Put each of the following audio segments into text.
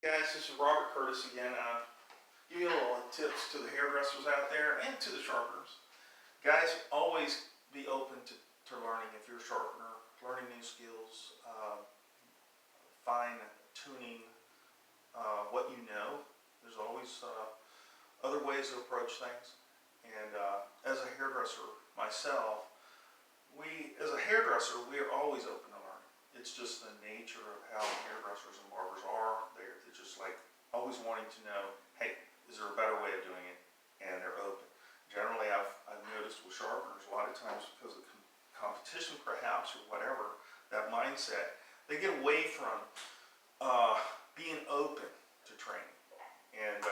Guys, this is Robert Curtis again. Give you a little tips to the hairdressers out there and to the sharpeners. Guys, always be open to learning. If you're a sharpener, learning new skills, fine tuning what you know. There's always other ways to approach things. And as a hairdresser myself, as a hairdresser, we are always open to learning. It's just the nature of how hairdressers and barbers are. They're just like always wanting to know, hey, is there a better way of doing it? And they're open. Generally, I've noticed with sharpeners, a lot of times because of competition perhaps or whatever, that mindset, they get away from being open to training. And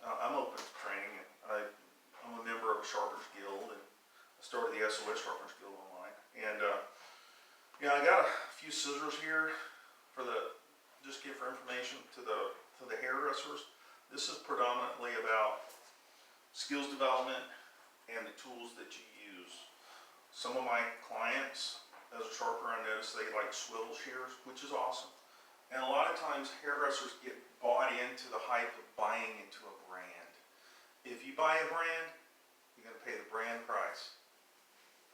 I'm open to training. I'm a member of a Sharpeners Guild, and I started the SOS Sharpeners Guild online. And I got a few scissors here for just give for information to the hairdressers. This is predominantly about skills development and the tools that you use. Some of my clients, as a sharpener, I notice they like swivel shears, which is awesome. And a lot of times hairdressers get bought into the hype of buying into a brand. If you buy a brand, you're going to pay the brand price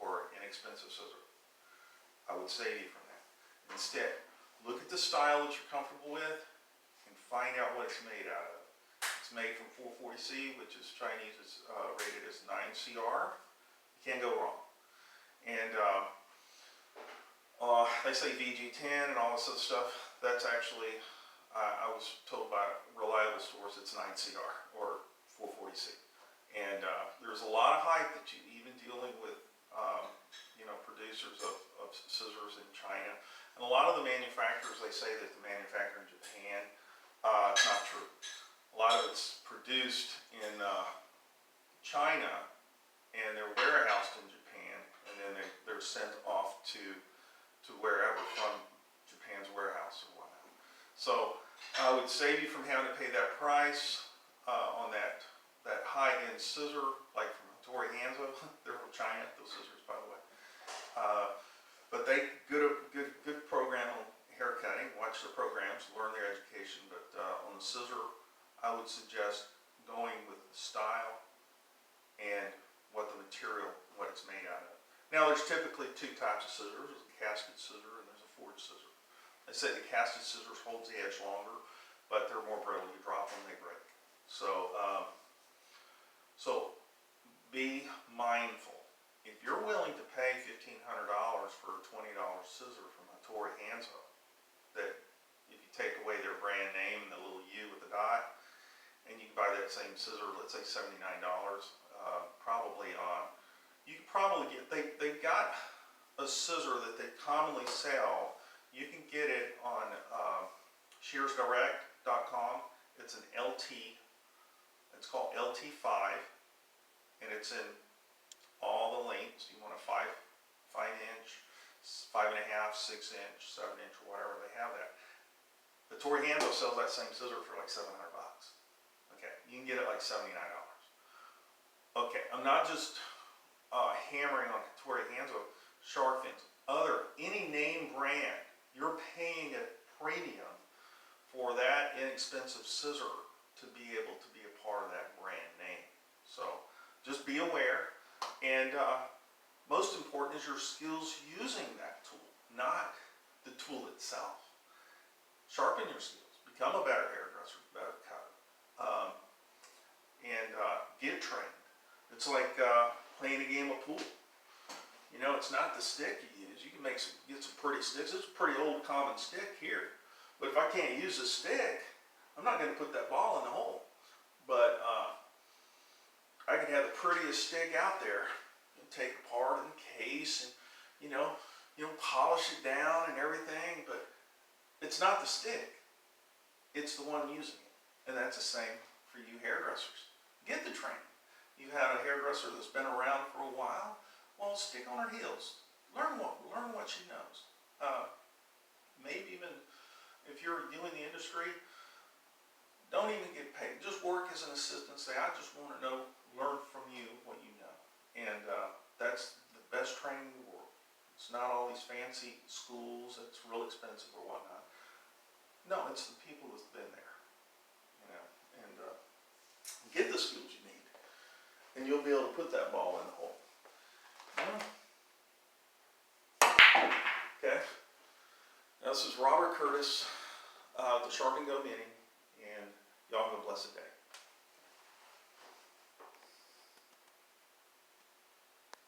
for an inexpensive scissor. I would save you from that. Instead, look at the style that you're comfortable with and find out what it's made out of. It's made from 440C, which is Chinese, is rated as 9CR. You can't go wrong. And they say VG10 and all this other stuff. That's actually, I was told by reliable source, it's 9CR or 440C. And there's a lot of hype that you even dealing with producers of scissors in China. And a lot of the manufacturers, they say that the manufacturer in Japan, it's not true. A lot of it's produced in China, and they're warehoused in Japan, and then they're sent off to wherever from Japan's warehouse or whatnot. So I would save you from having to pay that price on that high-end scissor, like from Hattori Hanzo. They're from China, those scissors, by the way. But they good program on hair cutting. Watch their programs, learn their education. But on the scissor, I would suggest going with the style and what the material, what it's made out of. Now, there's typically two types of scissors. There's a casted scissor and there's a forged scissor. They say the casted scissors holds the edge longer, but they're more brittle. You drop them, they break. So be mindful. If you're willing to pay $1,500 for a $20 scissor from Hattori Hanzo, that if you take away their brand name and the little U with the dot, and you can buy that same scissor, let's say $79, probably on, you could probably get, they've got a scissor that they commonly sell. You can get it on shearsdirect.com. It's an LT, it's called LT5, and it's in all the lengths. You want a 5 inch, 5.5, 6 inch, 7 inch, or whatever, they have that. The Hattori Hanzo sells that same scissor for like $700. Okay, you can get it like $79. Okay, I'm not just hammering on Hattori Hanzo, shark fins, any name brand, you're paying a premium for that inexpensive scissor to be able to be a part of that brand name. So just be aware, and most important is your skills using that tool, not the tool itself. Sharpen your skills, become a better hairdresser, better cutter, and get trained. It's like playing a game of pool. You know, it's not the stick you use. You can get some pretty sticks. It's a pretty old common stick here. But if I can't use a stick, I'm not going to put that ball in the hole. But I can have the prettiest stick out there and take apart and case and, polish it down and everything. But it's not the stick. It's the one using it. And that's the same for you hairdressers. Get the training. You've had a hairdresser that's been around for a while. Well, stick on her heels. Learn what she knows. Maybe even if you're doing the industry, don't even get paid. Just work as an assistant. Say, I just want to learn from you what you know. And that's the best training in the world. It's not all these fancy schools that's real expensive or whatnot. No, it's the people who've been there. and you'll be able to put that ball in the hole. Okay. Now, this is Robert Curtis, the Sharp and Go Mini, and y'all have a blessed day.